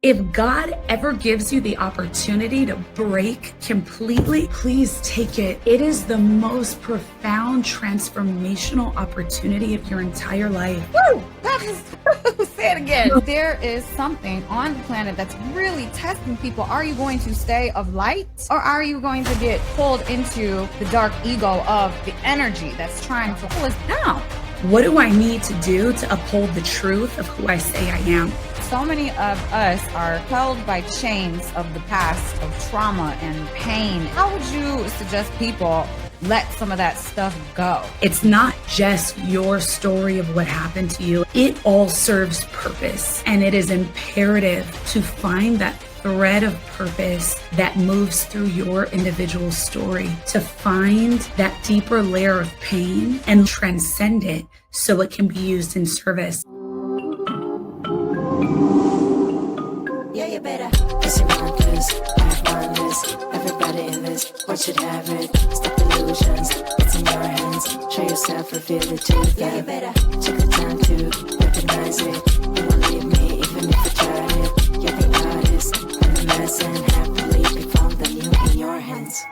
If God ever gives you the opportunity to break completely, please take it. It is the most profound transformational opportunity of your entire life. Woo! That is, say it again. There is something on the planet that's really testing people. Are you going to stay of light, or are you going to get pulled into the dark ego of the energy that's trying to pull us down? What do I need to do to uphold the truth of who I say I am? So many of us are held by chains of the past, of trauma and pain. How would you suggest people let some of that stuff go? It's not just your story of what happened to you. It all serves purpose, and it is imperative to find that thread of purpose that moves through your individual story, to find that deeper layer of pain and transcend it so it can be used in service. Yeah, you better. Cause you want this, I want this. Everybody in this world should have it. Stop illusions, it's in your hands. Show yourself, reveal it to them. Yeah, you better. Take the time to recognize it. You won't leave me even if you try it. You're the artist, and the mess, and happily be found the new in your hands.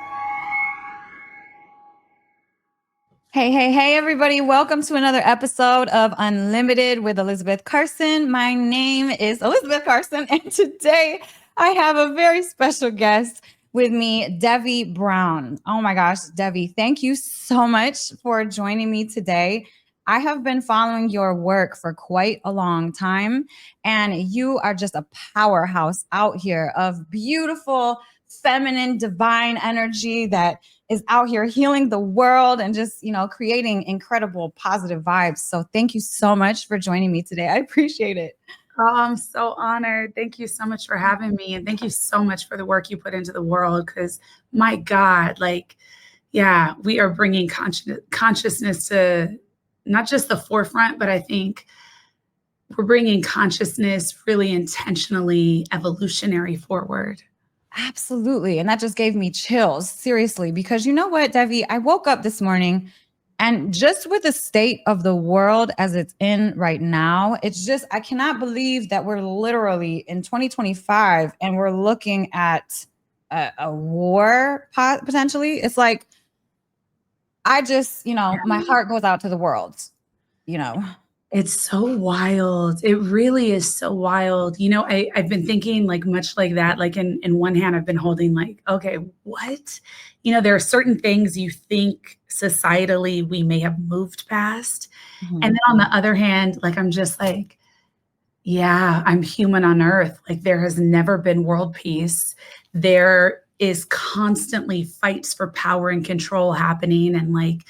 Hey, everybody. Welcome to another episode of Unlimited with Elisabeth Carson. My name is Elisabeth Carson, and today I have a very special guest with me, Devi Brown. Oh my gosh, Devi, thank you so much for joining me today. I have been following your work for quite a long time, and you are just a powerhouse out here of beautiful, feminine, divine energy that is out here healing the world and just, creating incredible positive vibes. So thank you so much for joining me today. I appreciate it. Oh, I'm so honored. Thank you so much for having me. And thank you so much for the work you put into the world. Because my God, we are bringing consciousness to not just the forefront, but I think we're bringing consciousness really intentionally evolutionary forward. Absolutely. And that just gave me chills, seriously, because you know what, Devi, I woke up this morning and just with the state of the world as it's in right now, it's just, I cannot believe that we're literally in 2025 and we're looking at a war potentially. It's like, I just, my heart goes out to the world, It's so wild. It really is so wild. I've been thinking much like that, in one hand, I've been holding okay, what? There are certain things you think societally we may have moved past. Mm-hmm. And then on the other hand, I'm just yeah, I'm human on earth. There has never been world peace. There is constantly fights for power and control happening. And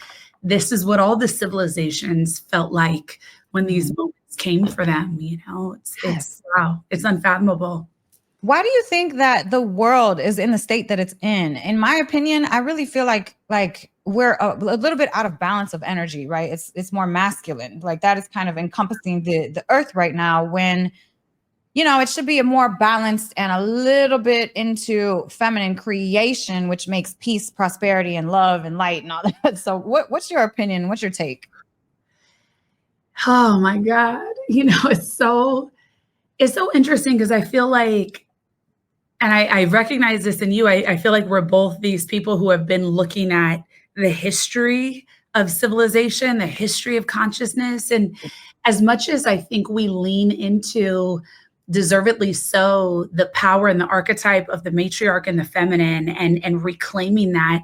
this is what all the civilizations felt like when these moments came for them. It's wow, it's unfathomable. Why do you think that the world is in the state that it's in? In my opinion, I really feel like we're a little bit out of balance of energy, right? It's more masculine. That is kind of encompassing the earth right now when, it should be a more balanced and a little bit into feminine creation, which makes peace, prosperity, and love and light and all that. So what's your opinion? What's your take? Oh my God. It's so interesting because I feel like, and I recognize this in you, I feel like we're both these people who have been looking at the history of civilization, the history of consciousness. And as much as I think we lean into, deservedly so, the power and the archetype of the matriarch and the feminine and reclaiming that,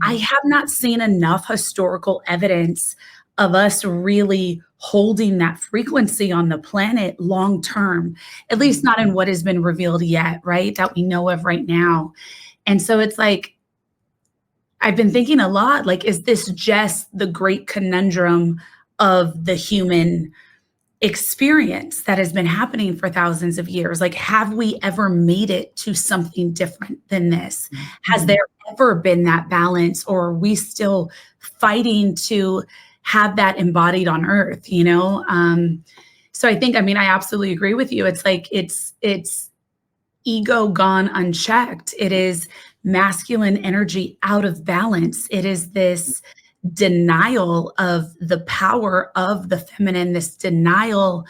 I have not seen enough historical evidence of us really holding that frequency on the planet long term, at least not in what has been revealed yet, right? That we know of right now. And so it's I've been thinking a lot, is this just the great conundrum of the human experience that has been happening for thousands of years? Have we ever made it to something different than this? Mm-hmm. Has there ever been that balance, or are we still fighting to have that embodied on earth, So I think, I absolutely agree with you. It's ego gone unchecked. It is masculine energy out of balance. It is this denial of the power of the feminine, this denial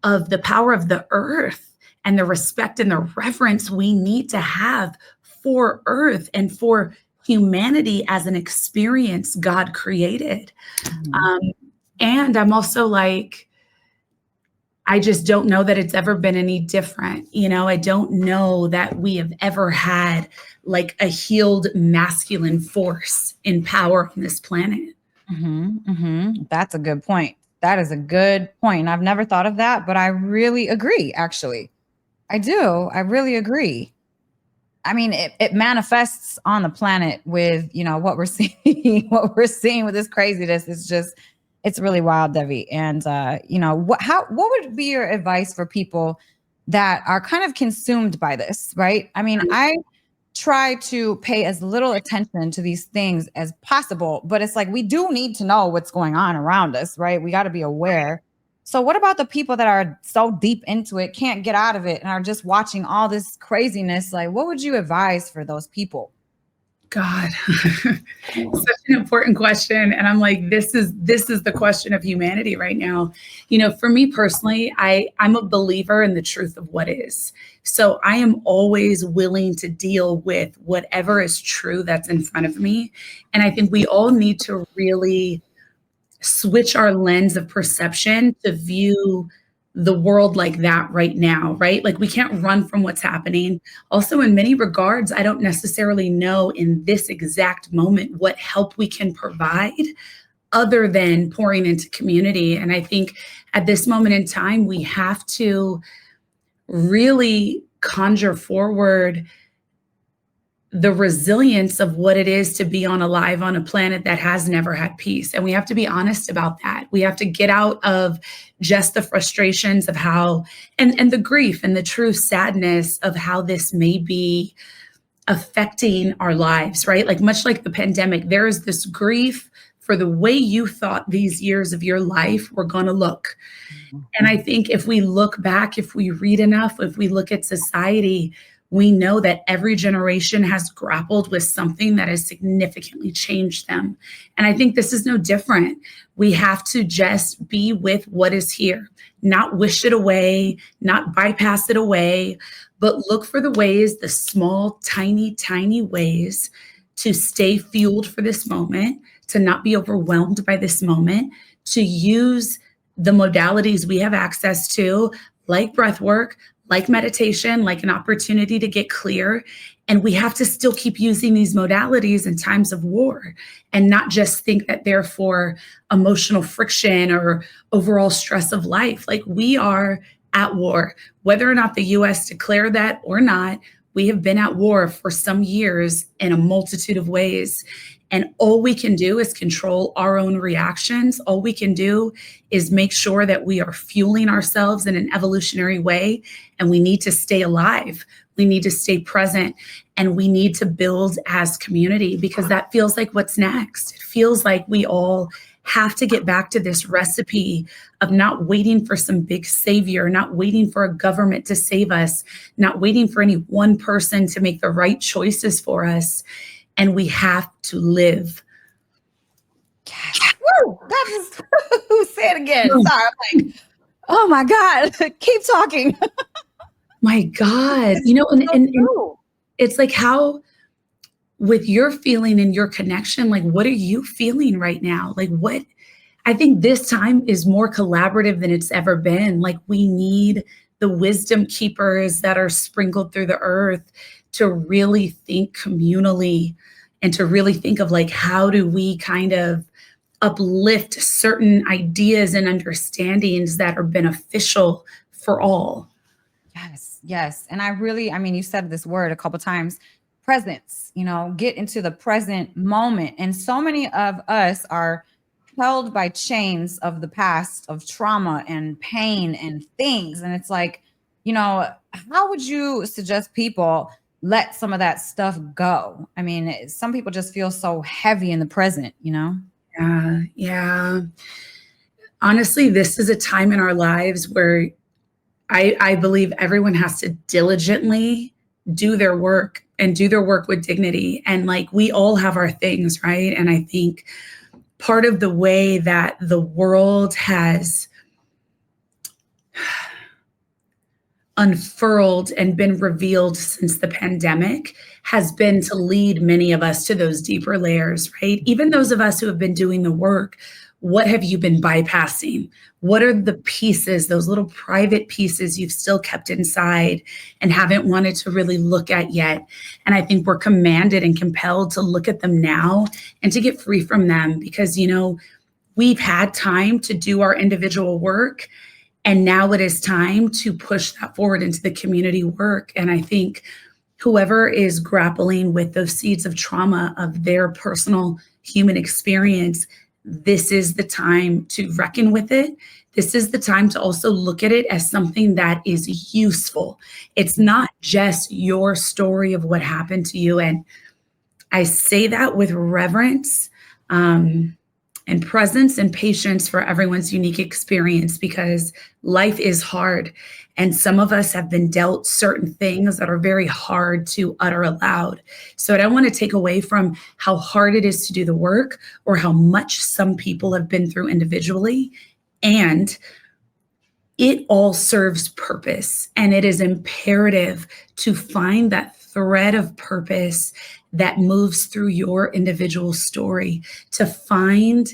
of the power of the earth and the respect and the reverence we need to have for Earth and for humanity as an experience God created. And I'm also like, I just don't know that it's ever been any different. I don't know that we have ever had like a healed masculine force in power on this planet. That's a good point. That is a good point. I've never thought of that, but I really agree, actually. I do. I really agree. I mean, it manifests on the planet with, what we're seeing, with this craziness. It's really wild, Devi. And, what would be your advice for people that are kind of consumed by this, right? I mean, I try to pay as little attention to these things as possible, but it's like, we do need to know what's going on around us, right? We got to be aware. So what about the people that are so deep into it, can't get out of it, and are just watching all this craziness? Like, what would you advise for those people? God, such an important question. And I'm like, this is the question of humanity right now. For me personally, I'm a believer in the truth of what is. So I am always willing to deal with whatever is true that's in front of me. And I think we all need to really switch our lens of perception to view the world like that right now, right? Like we can't run from what's happening. Also, in many regards, I don't necessarily know in this exact moment what help we can provide other than pouring into community. And I think at this moment in time, we have to really conjure forward the resilience of what it is to be alive on a planet that has never had peace. And we have to be honest about that. We have to get out of just the frustrations of how, and the grief and the true sadness of how this may be affecting our lives, right? Like much like the pandemic, there is this grief for the way you thought these years of your life were going to look. And I think if we look back, if we read enough, if we look at society, we know that every generation has grappled with something that has significantly changed them. And I think this is no different. We have to just be with what is here, not wish it away, not bypass it away, but look for the ways, the small, tiny, tiny ways to stay fueled for this moment, to not be overwhelmed by this moment, to use the modalities we have access to, like breath work, like meditation, like an opportunity to get clear. And we have to still keep using these modalities in times of war and not just think that they're for emotional friction or overall stress of life. Like we are at war, whether or not the US declared that or not, we have been at war for some years in a multitude of ways. And all we can do is control our own reactions. All we can do is make sure that we are fueling ourselves in an evolutionary way. And we need to stay alive. We need to stay present. And we need to build as community because that feels like what's next. It feels like we all have to get back to this recipe of not waiting for some big savior, not waiting for a government to save us, not waiting for any one person to make the right choices for us. And we have to live. Woo! That is, say it again. Sorry, I'm like, oh my God, keep talking. My God, and it's like how, with your feeling and your connection, like, what are you feeling right now? Like I think this time is more collaborative than it's ever been. Like we need the wisdom keepers that are sprinkled through the earth to really think communally and to really think of like, how do we kind of uplift certain ideas and understandings that are beneficial for all. Yes. And I mean, you said this word a couple of times, presence, get into the present moment. And so many of us are held by chains of the past, of trauma and pain and things. And it's like, how would you suggest people let some of that stuff go? I mean, some people just feel so heavy in the present, Yeah. Honestly, this is a time in our lives where I believe everyone has to diligently do their work and do their work with dignity. And like, we all have our things, right? And I think part of the way that the world has unfurled and been revealed since the pandemic has been to lead many of us to those deeper layers, right? Even those of us who have been doing the work, what have you been bypassing? What are the pieces, those little private pieces you've still kept inside and haven't wanted to really look at yet? And I think we're commanded and compelled to look at them now and to get free from them because, we've had time to do our individual work. And now it is time to push that forward into the community work. And I think whoever is grappling with those seeds of trauma of their personal human experience, this is the time to reckon with it. This is the time to also look at it as something that is useful. It's not just your story of what happened to you. And I say that with reverence, and presence and patience for everyone's unique experience because life is hard. And some of us have been dealt certain things that are very hard to utter aloud. So I don't want to take away from how hard it is to do the work or how much some people have been through individually. And it all serves purpose. And it is imperative to find that thread of purpose that moves through your individual story, to find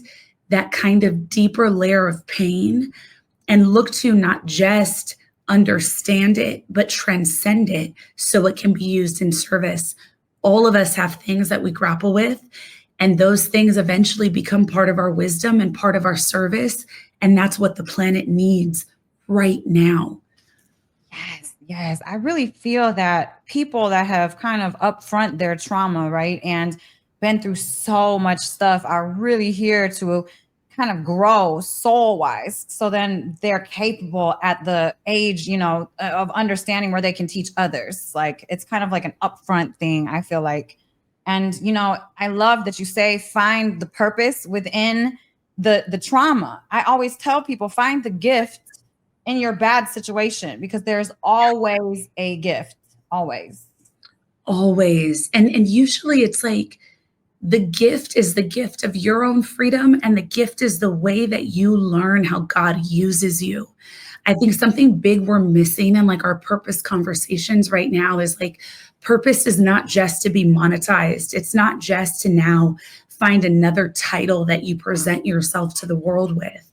that kind of deeper layer of pain and look to not just understand it, but transcend it so it can be used in service. All of us have things that we grapple with, and those things eventually become part of our wisdom and part of our service. And that's what the planet needs right now. Yes. I really feel that people that have kind of upfront their trauma, right, and been through so much stuff are really here to kind of grow soul-wise. So then they're capable at the age, of understanding where they can teach others. Like it's kind of like an upfront thing, I feel like. And, I love that you say find the purpose within the trauma. I always tell people find the gift in your bad situation because there's always a gift, always. And usually it's like the gift is the gift of your own freedom, and the gift is the way that you learn how God uses you. I think something big we're missing in like our purpose conversations right now is like purpose is not just to be monetized. It's not just to now find another title that you present yourself to the world with.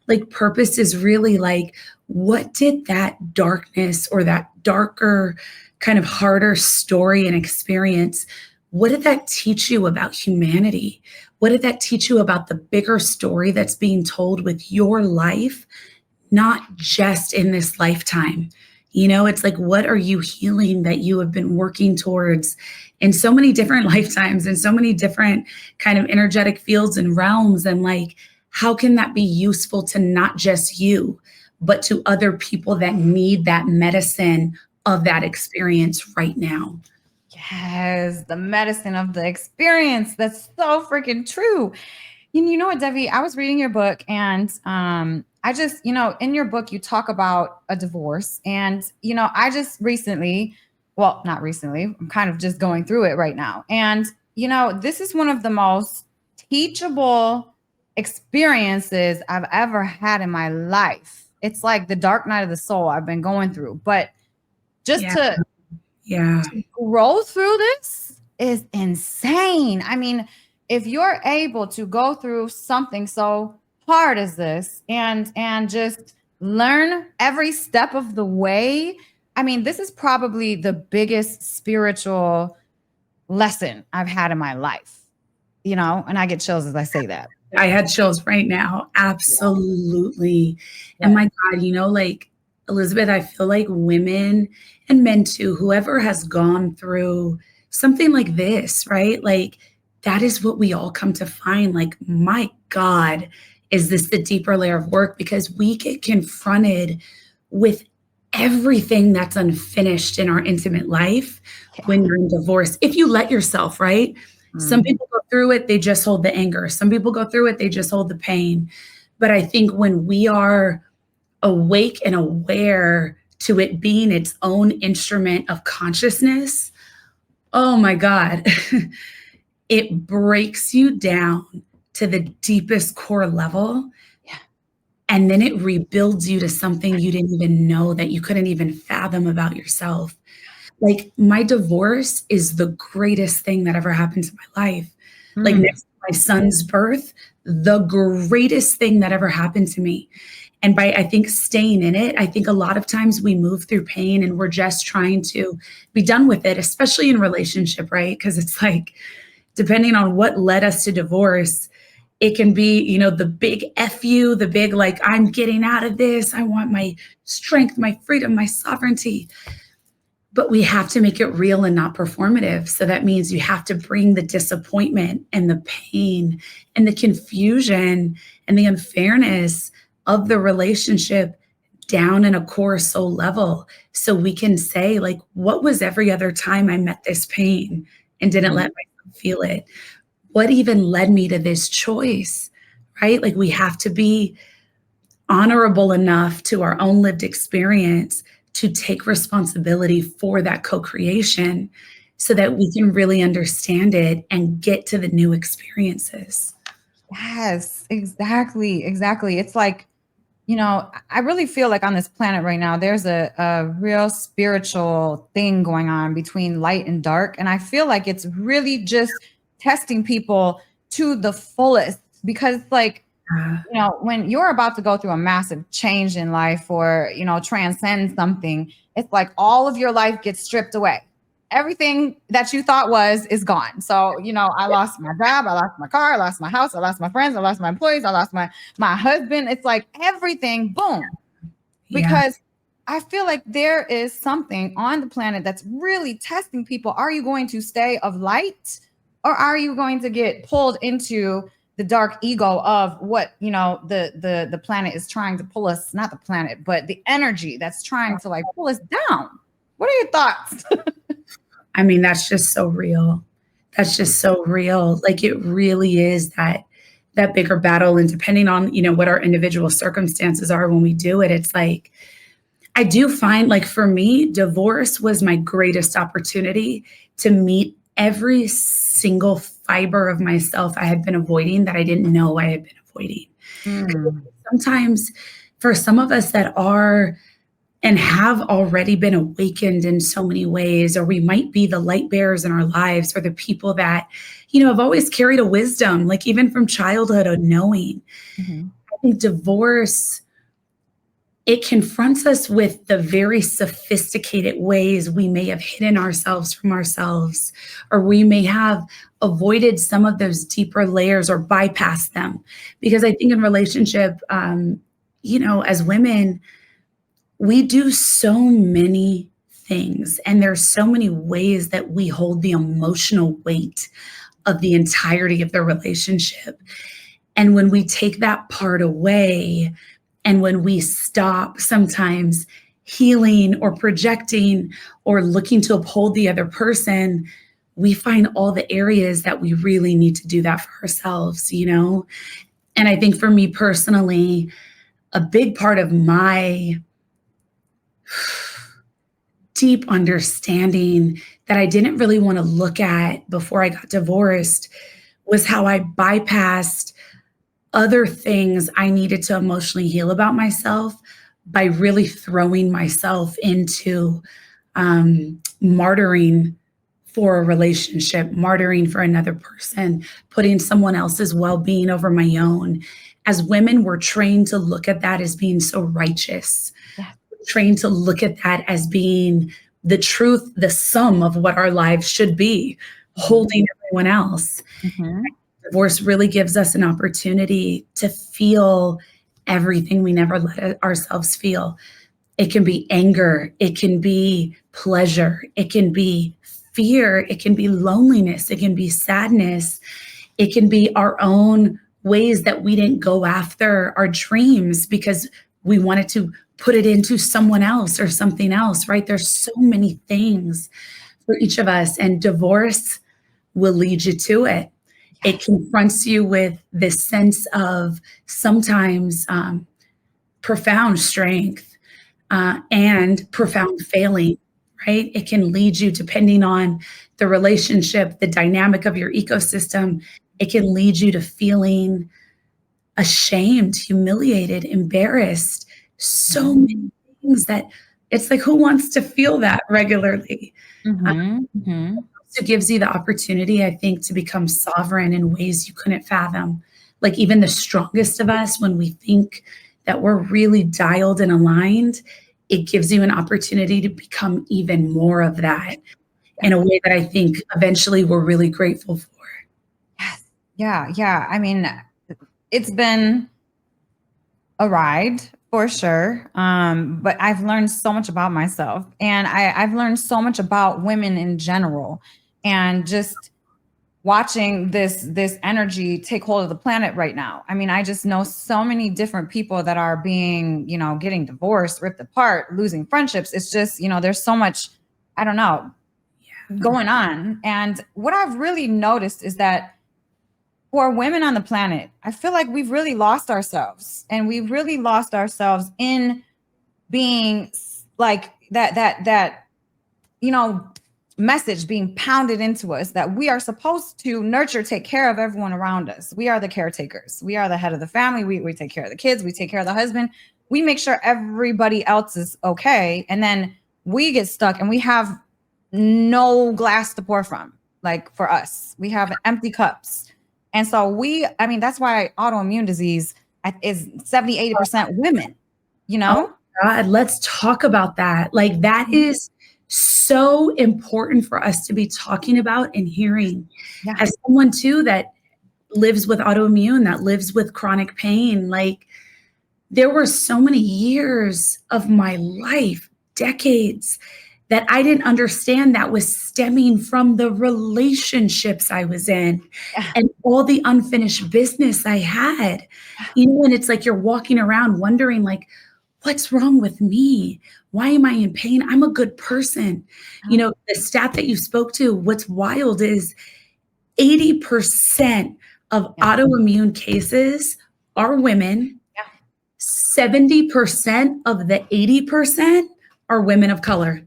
Like purpose is really like, what did that darkness or that darker kind of harder story and experience, what did that teach you about humanity? What did that teach you about the bigger story that's being told with your life, not just in this lifetime? It's like, what are you healing that you have been working towards in so many different lifetimes and so many different kind of energetic fields and realms? And like, how can that be useful to not just you, but to other people that need that medicine of that experience right now? Yes, the medicine of the experience. That's so freaking true. You know what, Devi? I was reading your book and I just, in your book, you talk about a divorce. And, I just recently, well, not recently, I'm kind of just going through it right now. And, this is one of the most teachable experiences I've ever had in my life. It's like the dark night of the soul I've been going through. But just to grow through this is insane. I mean, if you're able to go through something so hard as this and just learn every step of the way, I mean, this is probably the biggest spiritual lesson I've had in my life, and I get chills as I say that. I had chills right now. Absolutely. Yeah. And my God, like Elisabeth, I feel like women and men too, whoever has gone through something like this, right? Like that is what we all come to find. Like, my God, is this the deeper layer of work? Because we get confronted with everything that's unfinished in our intimate life when you're in divorce. If you let yourself, right? Some people go through it, they just hold the anger. Some people go through it, they just hold the pain. But I think when we are awake and aware to it being its own instrument of consciousness, oh my God, it breaks you down to the deepest core level. Yeah. And then it rebuilds you to something you didn't even know, that you couldn't even fathom about yourself. Like, my divorce is the greatest thing that ever happened to my life. Like, next to my son's birth, the greatest thing that ever happened to me. And by, I think, staying in it, I think a lot of times we move through pain and we're just trying to be done with it, especially in relationship, right? Because it's like, depending on what led us to divorce, it can be, you know, the big F you, the big, like, I'm getting out of this. I want my strength, my freedom, my sovereignty. But we have to make it real and not performative. So that means you have to bring the disappointment and the pain and the confusion and the unfairness of the relationship down in a core soul level. So we can say, like, what was every other time I met this pain and didn't let myself feel it? What even led me to this choice, right? Like, we have to be honorable enough to our own lived experience to take responsibility for that co-creation so that we can really understand it and get to the new experiences. Yes, exactly. Exactly. It's like, you know, I really feel like on this planet right now, there's a real spiritual thing going on between light and dark. And I feel like it's really just testing people to the fullest, because, like, you know, when you're about to go through a massive change in life or, you know, transcend something, it's like all of your life gets stripped away. Everything that you thought is gone. So, you know, I lost my job, I lost my car, I lost my house, I lost my friends, I lost my employees, I lost my husband. It's like everything, boom. Because I feel like there is something on the planet that's really testing people. Are you going to stay of light, or are you going to get pulled into the dark ego of what, you know, the planet is trying to pull us, not the planet, but the energy that's trying to, like, pull us down? What are your thoughts? I mean, that's just so real. That's just so real. Like, it really is that bigger battle. And depending on, you know, what our individual circumstances are when we do it, it's like, I do find, like, for me, divorce was my greatest opportunity to meet every single fiber of myself I had been avoiding, that I didn't know I had been avoiding. Sometimes for some of us that are and have already been awakened in so many ways, or we might be the light bearers in our lives, or the people that, you know, have always carried a wisdom, like even from childhood, of knowing. I think divorce, it confronts us with the very sophisticated ways we may have hidden ourselves from ourselves, or we may have avoided some of those deeper layers or bypassed them. Because I think in relationship, you know, as women, we do so many things, and there's so many ways that we hold the emotional weight of the entirety of the relationship. And when we take that part away, and when we stop sometimes healing or projecting or looking to uphold the other person, we find all the areas that we really need to do that for ourselves, you know? And I think for me personally, a big part of my deep understanding that I didn't really want to look at before I got divorced was how I bypassed other things I needed to emotionally heal about myself by really throwing myself into martyring for a relationship, martyring for another person, putting someone else's well-being over my own. As women, we're trained to look at that as being so righteous. We're trained to look at that as being the truth, the sum of what our lives should be, holding everyone else. Divorce really gives us an opportunity to feel everything we never let ourselves feel. It can be anger, it can be pleasure, it can be fear, it can be loneliness, it can be sadness, it can be our own ways that we didn't go after our dreams because we wanted to put it into someone else or something else, right? There's so many things for each of us, and divorce will lead you to it. It confronts you with this sense of sometimes profound strength and profound failing, right? It can lead you, depending on the relationship, the dynamic of your ecosystem, it can lead you to feeling ashamed, humiliated, embarrassed, so many things that it's like, who wants to feel that regularly? It gives you the opportunity, I think, to become sovereign in ways you couldn't fathom. Like even the strongest of us, when we think that we're really dialed and aligned, it gives you an opportunity to become even more of that in a way that I think eventually we're really grateful for. Yes. Yeah. I mean, it's been a ride for sure. But I've learned so much about myself, and I've learned so much about women in general, and just watching this energy take hold of the planet right now. I mean, I just know so many different people that are being, getting divorced, ripped apart, losing friendships. It's just, there's so much, I don't know, going on. And what I've really noticed is that for women on the planet, I feel like we've really lost ourselves, and we've really lost ourselves in being like that message being pounded into us that we are supposed to nurture, take care of everyone around us. We are the caretakers. We are the head of the family. We take care of the kids. We take care of the husband. We make sure everybody else is okay. And then we get stuck and we have no glass to pour from. Like for us, we have empty cups. And so that's why autoimmune disease is 70, 80% women, Oh God, let's talk about that. Like that is so important for us to be talking about and hearing. Yeah. As someone too that lives with autoimmune, that lives with chronic pain, like there were so many years of my life, decades, that I didn't understand that was stemming from the relationships I was in and all the unfinished business I had. And it's like you're walking around wondering like, what's wrong with me? Why am I in pain? I'm a good person. The stat that you spoke to, what's wild is 80% of autoimmune cases are women. 70% of the 80% are women of color.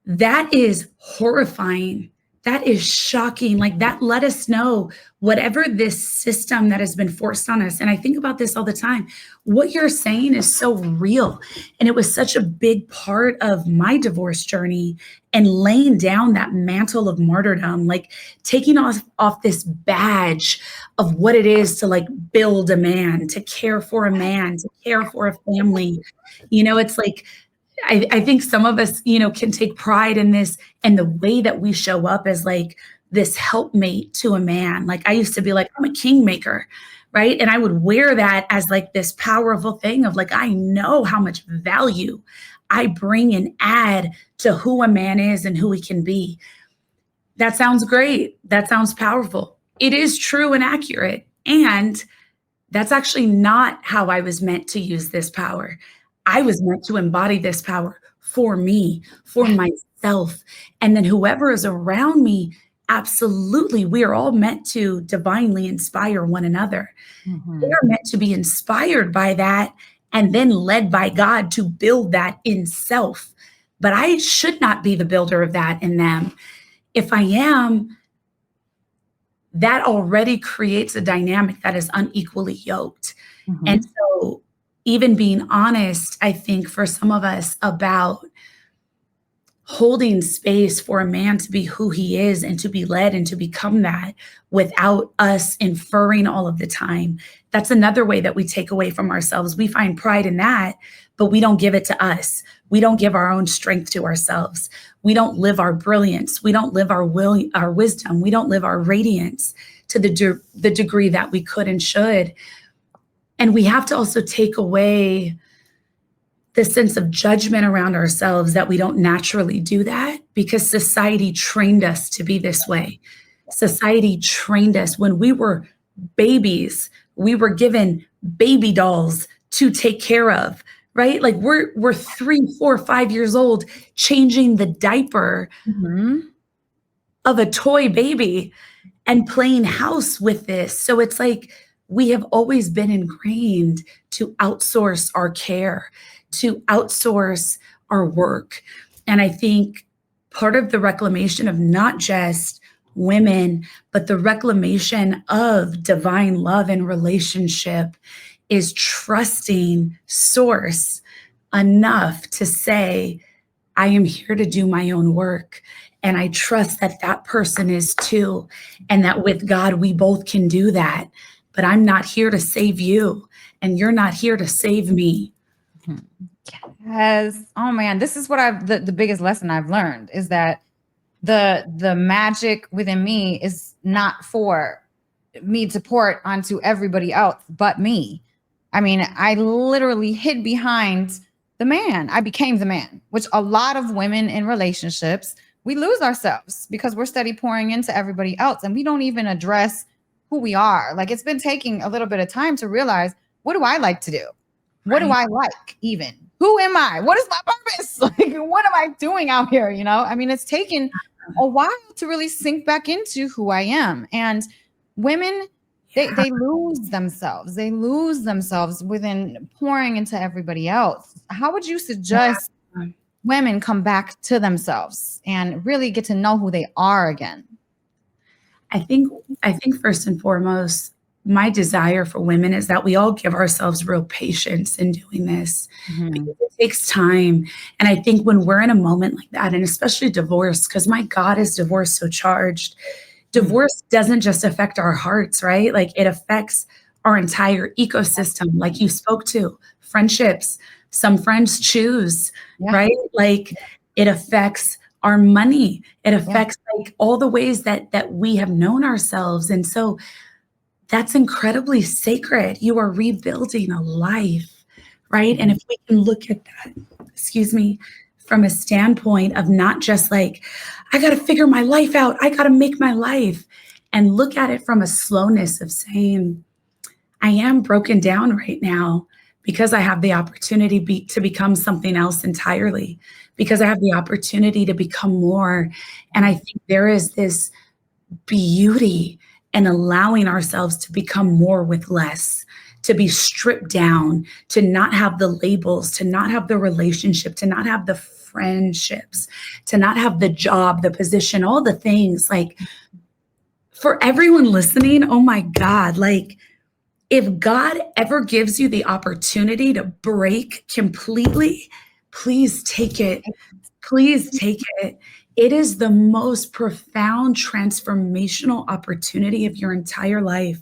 That is horrifying. That is shocking. Like that let us know whatever this system that has been forced on us. And I think about this all the time. What you're saying is so real. And it was such a big part of my divorce journey and laying down that mantle of martyrdom, like taking off this badge of what it is to like build a man, to care for a man, to care for a family. It's like, I think some of us, can take pride in this and the way that we show up as like this helpmate to a man. Like I used to be like, I'm a kingmaker, right? And I would wear that as like this powerful thing of like, I know how much value I bring and add to who a man is and who he can be. That sounds great. That sounds powerful. It is true and accurate. And that's actually not how I was meant to use this power. I was meant to embody this power for me, for myself. And then whoever is around me, absolutely, we are all meant to divinely inspire one another. We are meant to be inspired by that and then led by God to build that in self. But I should not be the builder of that in them. If I am, that already creates a dynamic that is unequally yoked. And so even being honest, I think for some of us about holding space for a man to be who he is and to be led and to become that without us inferring all of the time. That's another way that we take away from ourselves. We find pride in that, but we don't give it to us. We don't give our own strength to ourselves. We don't live our brilliance. We don't live our wisdom. We don't live our radiance to the degree that we could and should. And we have to also take away the sense of judgment around ourselves that we don't naturally do that because society trained us to be this way. Society trained us when we were babies, we were given baby dolls to take care of, right? Like we're 3, 4, 5 years old, changing the diaper of a toy baby and playing house with this. So it's like, we have always been ingrained to outsource our care, to outsource our work. And I think part of the reclamation of not just women, but the reclamation of divine love and relationship is trusting source enough to say, I am here to do my own work. And I trust that that person is too. And that with God, we both can do that. But I'm not here to save you. And you're not here to save me. Yes. Oh man, this is what the biggest lesson I've learned is that the magic within me is not for me to pour it onto everybody else but me. I mean, I literally hid behind the man. I became the man, which a lot of women in relationships, we lose ourselves because we're steady pouring into everybody else and we don't even address who we are. Like, it's been taking a little bit of time to realize, what do I like to do? What do I like even? Who am I? What is my purpose? Like, what am I doing out here? You know, I mean, it's taken a while to really sink back into who I am. And women, they lose themselves. They lose themselves within pouring into everybody else. How would you suggest women come back to themselves and really get to know who they are again? I think first and foremost, my desire for women is that we all give ourselves real patience in doing this because it takes time. And I think when we're in a moment like that, and especially divorce, because my God, is divorce so charged? Divorce doesn't just affect our hearts, right? Like, it affects our entire ecosystem, like you spoke to, friendships. Some friends choose, right? Like, it affects our money. It affects like all the ways that we have known ourselves. And so that's incredibly sacred. You are rebuilding a life, right? And if we can look at that, from a standpoint of not just like, I got to figure my life out, I got to make my life, and look at it from a slowness of saying, I am broken down right now because I have the opportunity to become something else entirely, because I have the opportunity to become more. And I think there is this beauty and allowing ourselves to become more with less, to be stripped down, to not have the labels, to not have the relationship, to not have the friendships, to not have the job, the position, all the things. Like, for everyone listening, oh my God, like, if God ever gives you the opportunity to break completely, please take it. Please take it. It is the most profound transformational opportunity of your entire life.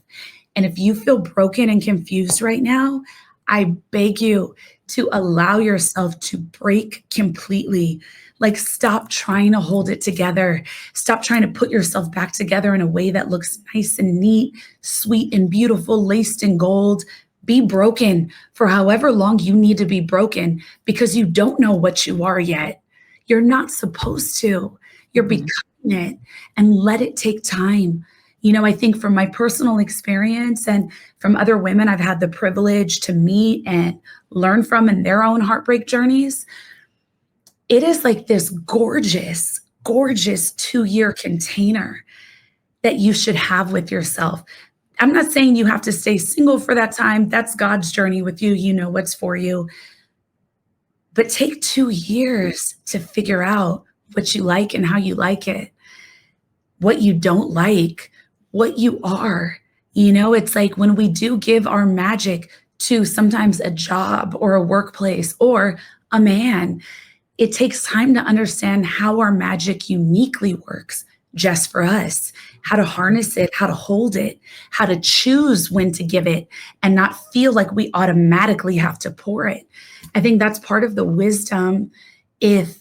And if you feel broken and confused right now, I beg you to allow yourself to break completely. Like, stop trying to hold it together. Stop trying to put yourself back together in a way that looks nice and neat, sweet and beautiful, laced in gold. Be broken for however long you need to be broken, because you don't know what you are yet. You're not supposed to. You're becoming it, and let it take time. You know, I think from my personal experience and from other women I've had the privilege to meet and learn from in their own heartbreak journeys, it is like this gorgeous, gorgeous 2-year container that you should have with yourself. I'm not saying you have to stay single for that time. That's God's journey with you. You know what's for you. But take 2 years to figure out what you like and how you like it, what you don't like, what you are. You know, it's like when we do give our magic to sometimes a job or a workplace or a man, it takes time to understand how our magic uniquely works just for us, how to harness it, how to hold it, how to choose when to give it and not feel like we automatically have to pour it. I think that's part of the wisdom if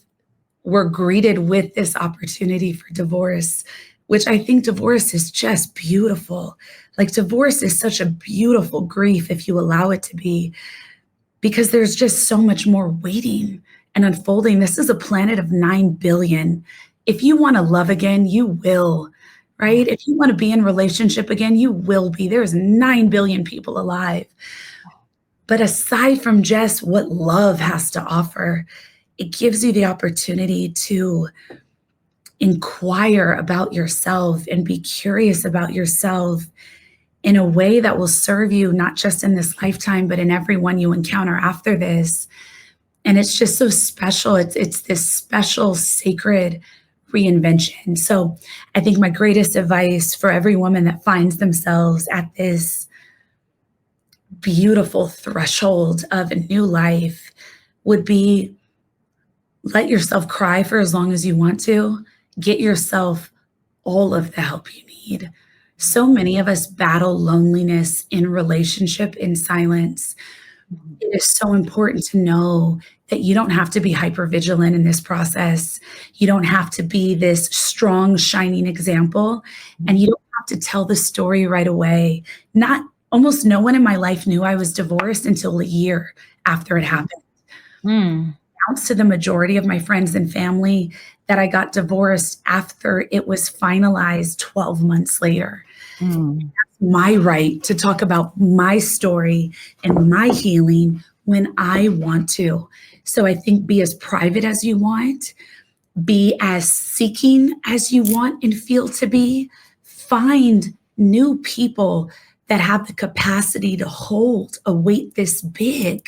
we're greeted with this opportunity for divorce, which I think divorce is just beautiful. Like, divorce is such a beautiful grief if you allow it to be, because there's just so much more waiting and unfolding. This is a planet of 9 billion. If you want to love again, you will, right? If you want to be in relationship again, you will be. There's 9 billion people alive. But aside from just what love has to offer, it gives you the opportunity to inquire about yourself and be curious about yourself in a way that will serve you, not just in this lifetime, but in every one you encounter after this. And it's just so special. It's this special, sacred reinvention. So I think my greatest advice for every woman that finds themselves at this beautiful threshold of a new life would be, let yourself cry for as long as you want to. Get yourself all of the help you need. So many of us battle loneliness in relationship in silence. It is so important to know that you don't have to be hypervigilant in this process. You don't have to be this strong, shining example, and you don't have to tell the story right away. Almost no one in my life knew I was divorced until a year after it happened. To the majority of my friends and family that I got divorced after it was finalized 12 months later. That's my right to talk about my story and my healing when I want to. So I think be as private as you want, be as seeking as you want and feel to be, find new people that have the capacity to hold a weight this big.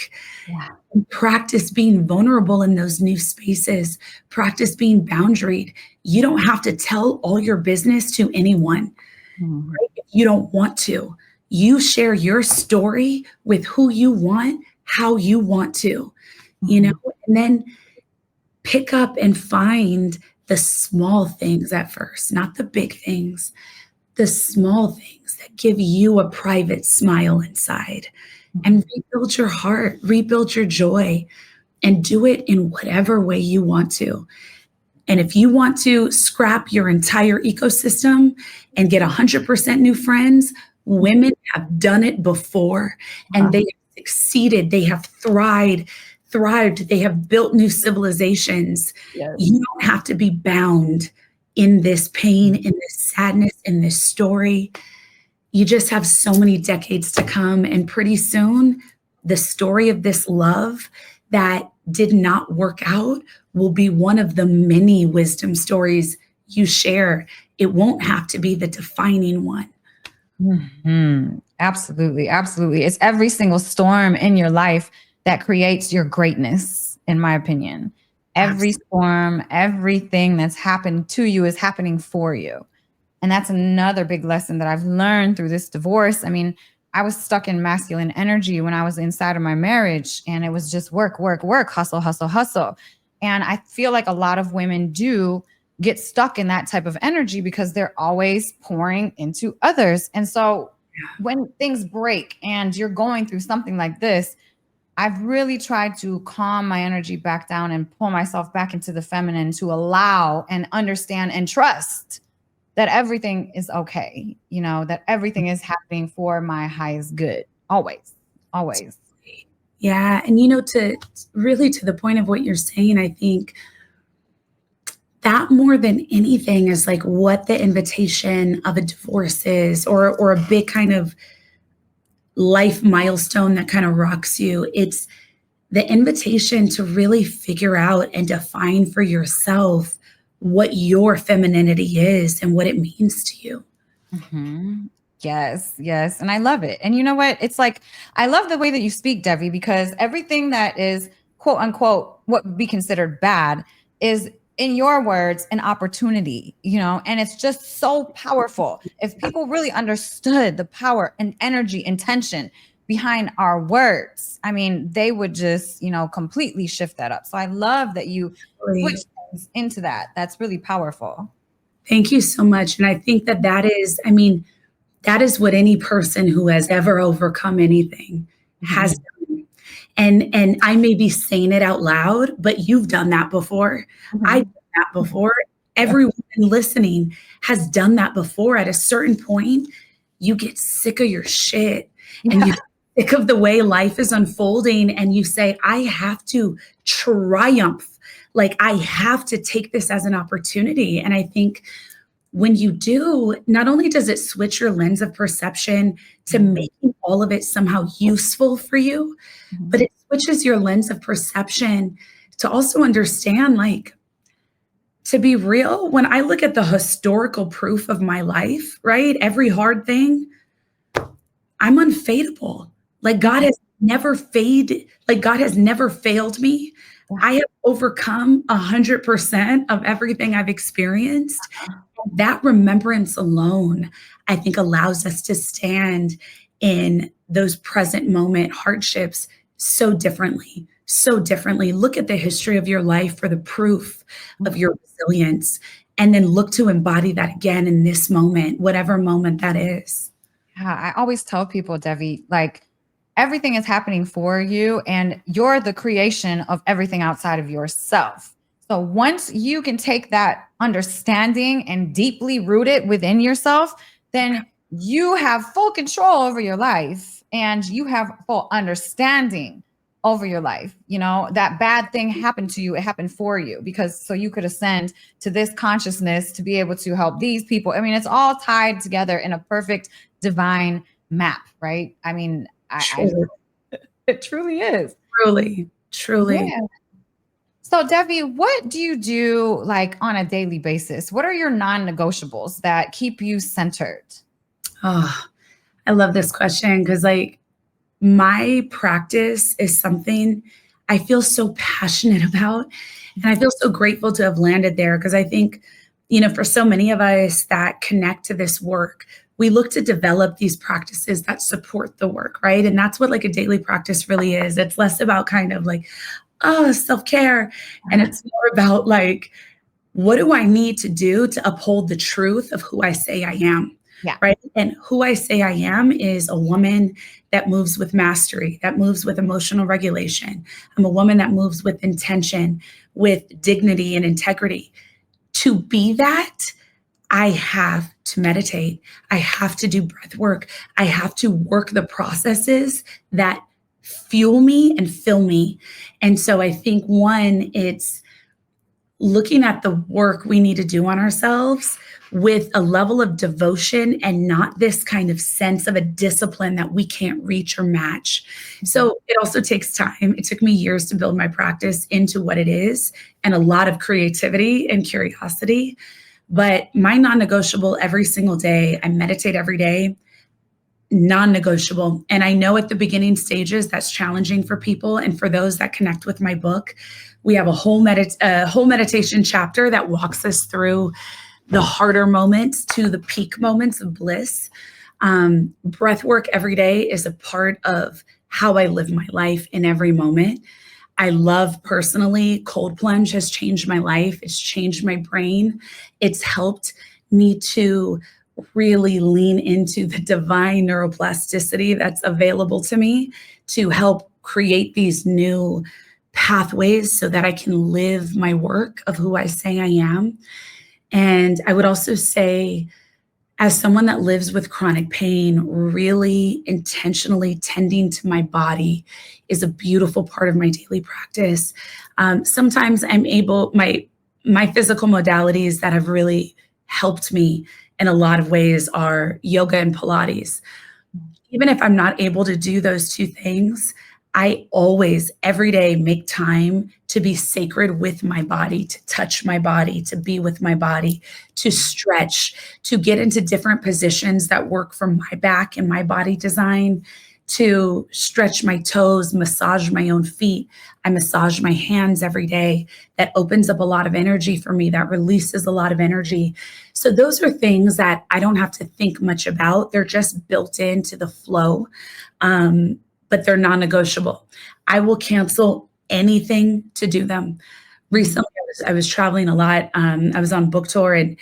And practice being vulnerable in those new spaces. Practice being boundaried. You don't have to tell all your business to anyone. Right? If you don't want to. You share your story with who you want, how you want to, and then pick up and find the small things at first, not the big things, the small things that give you a private smile inside. And rebuild your heart, rebuild your joy, and do it in whatever way you want to. And if you want to scrap your entire ecosystem and get 100% new friends, women have done it before, and they have succeeded. They have thrived. They have built new civilizations. Yes. You don't have to be bound in this pain, in this sadness, in this story. You just have so many decades to come. And pretty soon, the story of this love that did not work out will be one of the many wisdom stories you share. It won't have to be the defining one. Absolutely. Absolutely. It's every single storm in your life that creates your greatness, in my opinion. Every storm, everything that's happened to you is happening for you. And that's another big lesson that I've learned through this divorce. I mean, I was stuck in masculine energy when I was inside of my marriage, and it was just work, hustle, hustle, hustle. And I feel like a lot of women do get stuck in that type of energy because they're always pouring into others. And so when things break and you're going through something like this, I've really tried to calm my energy back down and pull myself back into the feminine to allow and understand and trust that everything is okay, that everything is happening for my highest good. Always. Yeah. And, to the point of what you're saying, I think that more than anything is like what the invitation of a divorce is, or a big kind of life milestone that kind of rocks you. It's the invitation to really figure out and define for yourself what your femininity is and what it means to you. Yes. And I love it. And you know what? It's like, I love the way that you speak, Devi, because everything that is quote unquote, what would be considered bad is, in your words, an opportunity, and it's just so powerful. If people really understood the power and energy, intention behind our words, I mean, they would just, completely shift that up. So I love that you switch things into that. That's really powerful. Thank you so much. And I think that is what any person who has ever overcome anything has done. And I may be saying it out loud, but you've done that before. I've done that before. Everyone listening has done that before. At a certain point, you get sick of your shit and you get sick of the way life is unfolding, and you say, I have to triumph. Like, I have to take this as an opportunity. And I think when you do, not only does it switch your lens of perception to making all of it somehow useful for you, but it switches your lens of perception to also understand, like, to be real, when I look at the historical proof of my life, right? Every hard thing, I'm unfadable. Like, God has never failed me. I have overcome 100% of everything I've experienced. That remembrance alone, I think, allows us to stand in those present moment hardships so differently, so differently. Look at the history of your life for the proof of your resilience, and then look to embody that again in this moment, whatever moment that is. Yeah, I always tell people, Devi, like everything is happening for you and you're the creation of everything outside of yourself. So once you can take that understanding and deeply root it within yourself, then you have full control over your life and you have full understanding over your life. You know, that bad thing happened to you, it happened for you because so you could ascend to this consciousness to be able to help these people. I mean, it's all tied together in a perfect divine map, right? I mean, Truly, it truly is. truly, truly. Yeah. So, Devi, what do you do like on a daily basis? What are your non-negotiables that keep you centered? Oh, I love this question because, like, my practice is something I feel so passionate about. And I feel so grateful to have landed there because I think, for so many of us that connect to this work, we look to develop these practices that support the work, right? And that's what like a daily practice really is. It's less about kind of like, oh, self-care. And it's more about like, what do I need to do to uphold the truth of who I say I am? Yeah. Right. And who I say I am is a woman that moves with mastery, that moves with emotional regulation. I'm a woman that moves with intention, with dignity and integrity. To be that, I have to meditate. I have to do breath work. I have to work the processes that fuel me and fill me. And so I think one, it's looking at the work we need to do on ourselves with a level of devotion and not this kind of sense of a discipline that we can't reach or match. So it also takes time. It took me years to build my practice into what it is and a lot of creativity and curiosity. But my non-negotiable every single day, I meditate every day, non-negotiable. And I know at the beginning stages that's challenging for people. And for those that connect with my book, we have a whole meditation chapter that walks us through the harder moments to the peak moments of bliss. Breath work every day is a part of how I live my life in every moment. I love personally, cold plunge has changed my life. It's changed my brain. It's helped me to really lean into the divine neuroplasticity that's available to me to help create these new pathways so that I can live my work of who I say I am. And I would also say, as someone that lives with chronic pain, really intentionally tending to my body is a beautiful part of my daily practice. Sometimes I'm able, my physical modalities that have really helped me in a lot of ways are yoga and Pilates. Even if I'm not able to do those two things, I always, every day, make time to be sacred with my body, to touch my body, to be with my body, to stretch, to get into different positions that work for my back and my body design, to stretch my toes, massage my own feet. I massage my hands every day. That opens up a lot of energy for me, that releases a lot of energy. So those are things that I don't have to think much about. They're just built into the flow. But they're non-negotiable. I will cancel anything to do them. Recently, I was traveling a lot. I was on book tour, and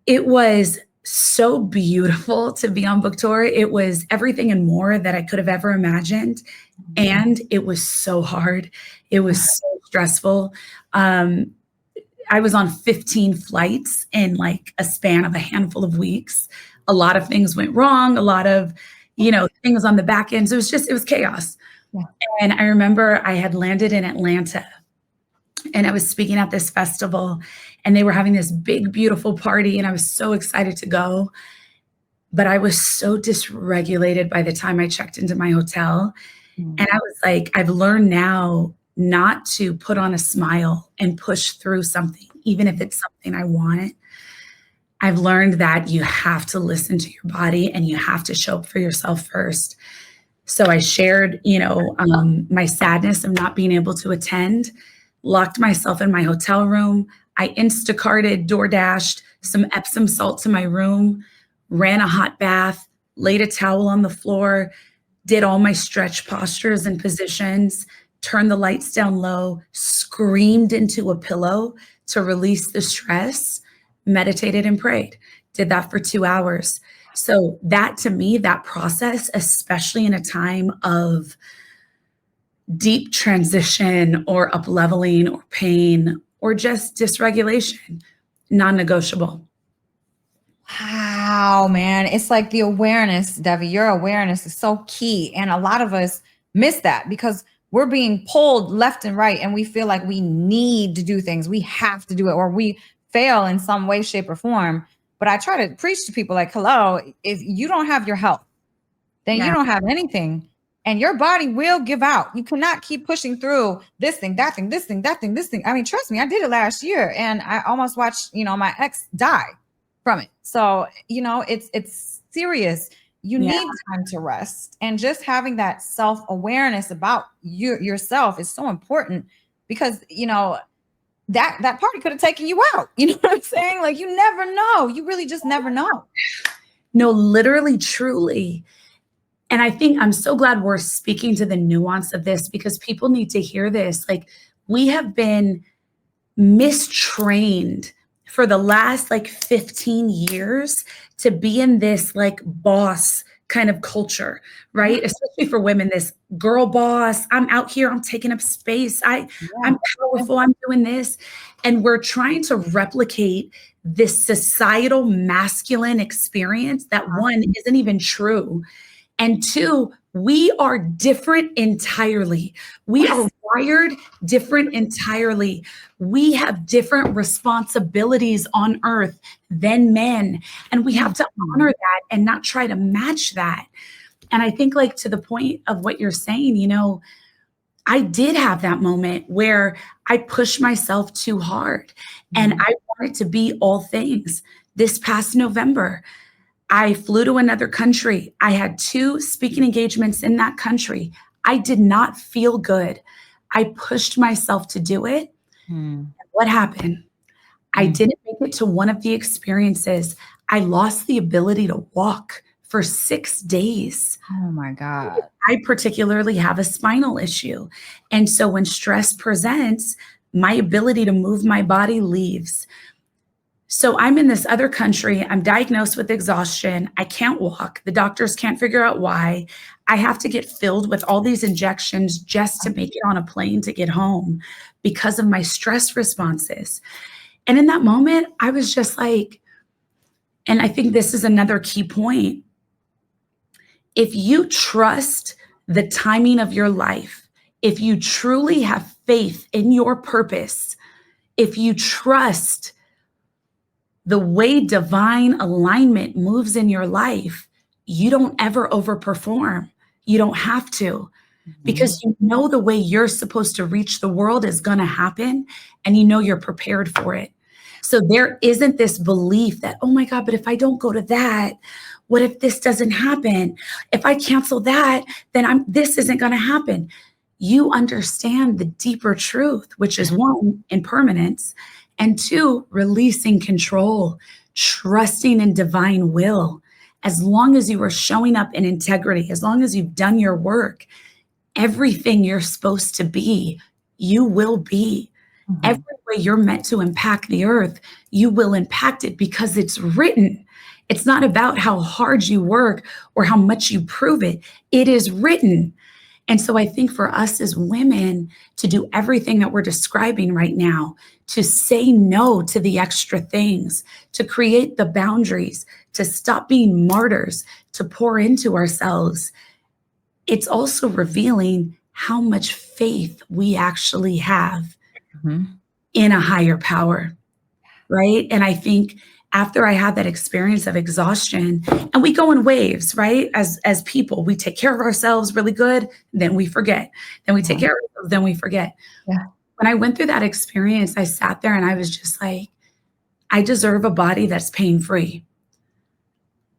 it was so beautiful to be on book tour. It was everything and more that I could have ever imagined. And it was so hard. It was so stressful. I was on 15 flights in like a span of a handful of weeks. A lot of things went wrong. A lot of things on the back end. So it was chaos. Yeah. And I remember I had landed in Atlanta and I was speaking at this festival and they were having this big, beautiful party. And I was so excited to go, but I was so dysregulated by the time I checked into my hotel. And I was like, I've learned now not to put on a smile and push through something, even if it's something I want. I've learned that you have to listen to your body and you have to show up for yourself first. So I shared, my sadness of not being able to attend, locked myself in my hotel room. I Instacarted, DoorDashed some Epsom salt to my room, ran a hot bath, laid a towel on the floor, did all my stretch postures and positions, turned the lights down low, screamed into a pillow to release the stress, meditated and prayed. Did that for 2 hours. So that, to me, that process, especially in a time of deep transition or up-leveling or pain or just dysregulation, non-negotiable. Wow, man. It's like the awareness, Devi, your awareness is so key. And a lot of us miss that because we're being pulled left and right and we feel like we need to do things. We have to do it or we fail in some way, shape, or form. But I try to preach to people like, hello, if you don't have your health, then you don't have anything. And your body will give out. You cannot keep pushing through this thing, that thing, this thing, that thing, this thing. I mean, trust me, I did it last year and I almost watched, my ex die from it. So, it's serious. You need time to rest. And just having that self-awareness about yourself is so important because, that party could have taken you out. You know what I'm saying? Like, you never know. You really just never know. No, literally, truly. And I think I'm so glad we're speaking to the nuance of this because people need to hear this. Like, we have been mistrained for the last 15 years to be in this boss kind of culture, right? Especially for women, this girl boss, I'm out here, I'm taking up space. I'm powerful, I'm doing this. And we're trying to replicate this societal masculine experience that one isn't even true. And two, we are different entirely. We are wired different entirely. We have different responsibilities on earth than men. And we have to honor that and not try to match that. And I think to the point of what you're saying, I did have that moment where I pushed myself too hard and I wanted to be all things. This past November, I flew to another country. I had 2 speaking engagements in that country. I did not feel good. I pushed myself to do it. What happened? I didn't make it to one of the experiences. I lost the ability to walk for 6 days. Oh my God. I particularly have a spinal issue. And so when stress presents, my ability to move my body leaves. So I'm in this other country. I'm diagnosed with exhaustion. I can't walk. The doctors can't figure out why. I have to get filled with all these injections just to make it on a plane to get home because of my stress responses. And in that moment, I was just like, and I think this is another key point. If you trust the timing of your life, if you truly have faith in your purpose, if you trust the way divine alignment moves in your life, you don't ever overperform. You don't have to, because you know the way you're supposed to reach the world is going to happen and you're prepared for it. So there isn't this belief that, oh my God, but if I don't go to that, what if this doesn't happen? If I cancel that, then this isn't going to happen. You understand the deeper truth, which is 1, impermanence, and 2, releasing control, trusting in divine will. As long as you are showing up in integrity, as long as you've done your work, everything you're supposed to be, you will be. Every way you're meant to impact the earth, you will impact it because it's written. It's not about how hard you work or how much you prove it. It is written. And so I think for us as women to do everything that we're describing right now, to say no to the extra things, to create the boundaries, to stop being martyrs, to pour into ourselves, it's also revealing how much faith we actually have in a higher power, right? And I think after I had that experience of exhaustion, and we go in waves, right? As people, we take care of ourselves really good, then we forget. Then we take care of ourselves, then we forget. Yeah. When I went through that experience, I sat there and I was just like, I deserve a body that's pain-free.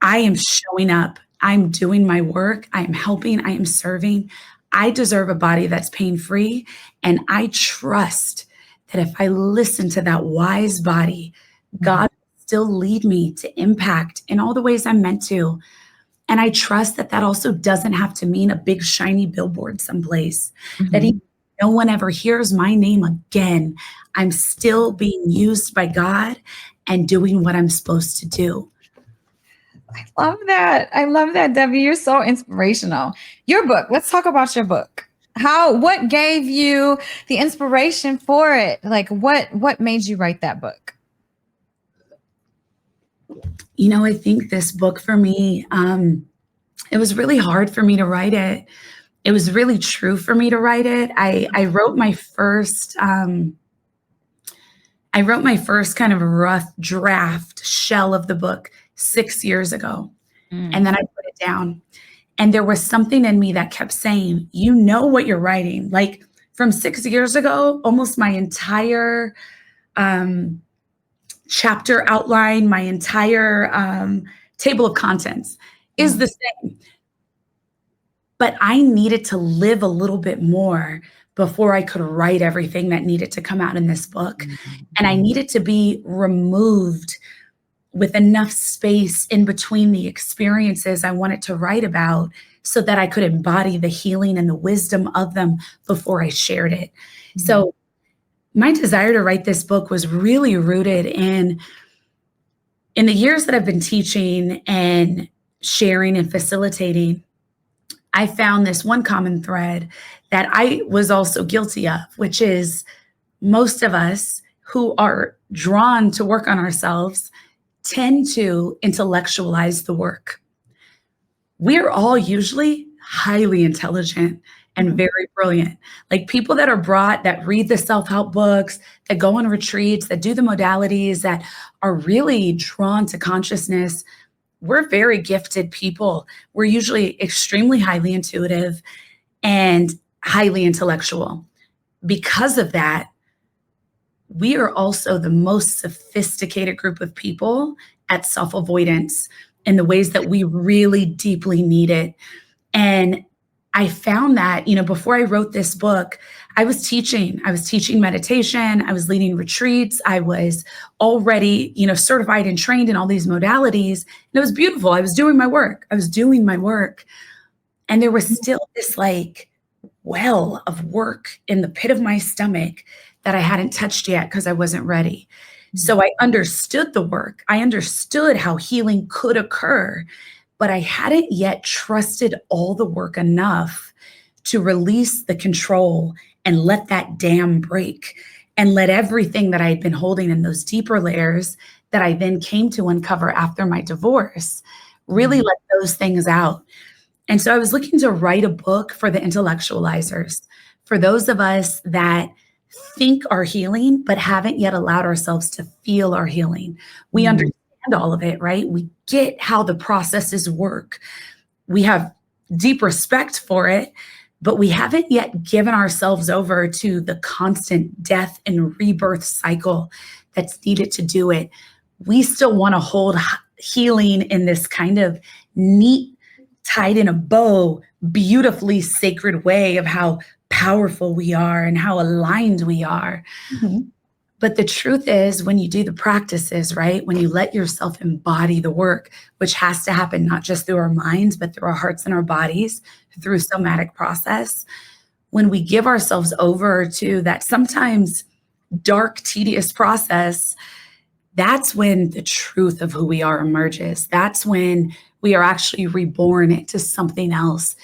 I am showing up. I'm doing my work. I am helping. I am serving. I deserve a body that's pain-free. And I trust that if I listen to that wise body, God will still lead me to impact in all the ways I'm meant to. And I trust that that also doesn't have to mean a big shiny billboard someplace, that even if no one ever hears my name again, I'm still being used by God and doing what I'm supposed to do. I love that. I love that, Debbie. You're so inspirational. Your book. Let's talk about your book. What gave you the inspiration for it? Like what made you write that book? You know, I think this book for me, it was really hard for me to write it. It was really true for me to write it. I wrote my first kind of rough draft shell of the book 6 years ago. And then I put it down. And there was something in me that kept saying, you know what you're writing. Like from 6 years ago, almost my entire chapter outline, my entire table of contents is the same. But I needed to live a little bit more before I could write everything that needed to come out in this book. And I needed to be removed with enough space in between the experiences I wanted to write about so that I could embody the healing and the wisdom of them before I shared it. So my desire to write this book was really rooted in the years that I've been teaching and sharing and facilitating. I found this one common thread that I was also guilty of, which is most of us who are drawn to work on ourselves tend to intellectualize the work. We're all usually highly intelligent and very brilliant. Like people that are brought, that read the self-help books, that go on retreats, that do the modalities, that are really drawn to consciousness. We're very gifted people. We're usually extremely highly intuitive and highly intellectual. Because of that, we are also the most sophisticated group of people at self-avoidance in the ways that we really deeply need it. And I found that, before I wrote this book, I was teaching meditation. I was leading retreats. I was already, certified and trained in all these modalities. And it was beautiful. I was doing my work. And there was still this well of work in the pit of my stomach that I hadn't touched yet because I wasn't ready. So I understood the work. I understood how healing could occur, but I hadn't yet trusted all the work enough to release the control and let that dam break and let everything that I had been holding in those deeper layers that I then came to uncover after my divorce, really let those things out. And so I was looking to write a book for the intellectualizers, for those of us that think our healing, but haven't yet allowed ourselves to feel our healing. We understand all of it, right? We get how the processes work. We have deep respect for it, but we haven't yet given ourselves over to the constant death and rebirth cycle that's needed to do it. We still want to hold healing in this kind of neat, tied in a bow, beautifully sacred way of how powerful we are and how aligned we are. But the truth is, when you do the practices, right, when you let yourself embody the work, which has to happen not just through our minds, but through our hearts and our bodies, through somatic process, when we give ourselves over to that sometimes dark, tedious process, that's when the truth of who we are emerges. That's when we are actually reborn into something else.